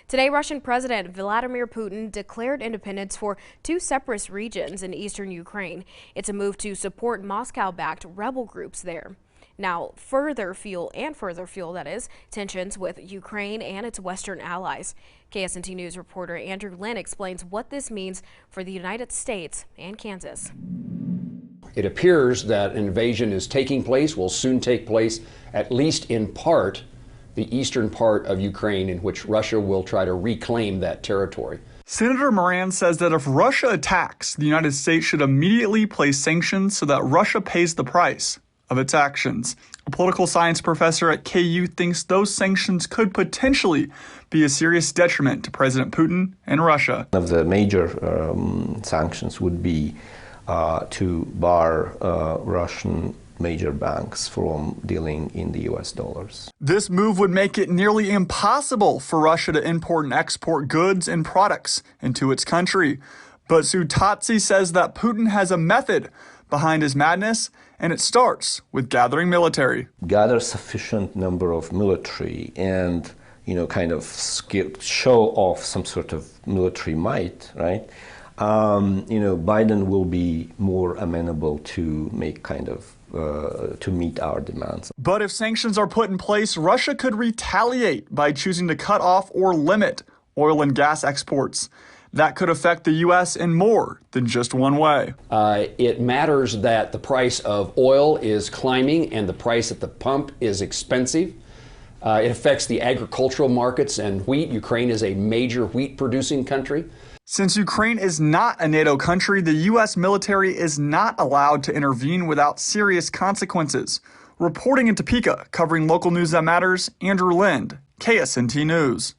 Today, Russian President Vladimir Putin declared independence for two separate regions in eastern Ukraine. It's a move to support Moscow-backed rebel groups there. Now, further fuel tensions with Ukraine and its Western allies. KSNT News reporter Andrew Lynn explains what this means for the United States and Kansas. It appears that an invasion is taking place, will soon take place, at least in part, the eastern part of Ukraine, in which Russia will try to reclaim that territory. Senator Moran says that if Russia attacks, the United States should immediately place sanctions so that Russia pays the price of its actions. A political science professor at KU thinks those sanctions could potentially be a serious detriment to President Putin and Russia. One of the major sanctions would be to bar Russian major banks from dealing in the U.S. dollars. This move would make it nearly impossible for Russia to import and export goods and products into its country. But Sutatsi says that Putin has a method behind his madness, and it starts with gathering military. Gather sufficient number of military and, kind of show off some sort of military might, right? Biden will be more amenable to to meet our demands. But if sanctions are put in place, Russia could retaliate by choosing to cut off or limit oil and gas exports. That could affect the U.S. in more than just one way. It matters that the price of oil is climbing and the price at the pump is expensive. It affects the agricultural markets and wheat. Ukraine is a major wheat producing country. Since Ukraine is not a NATO country, the U.S. military is not allowed to intervene without serious consequences. Reporting in Topeka, covering local news that matters, Andrew Lind, KSNT News.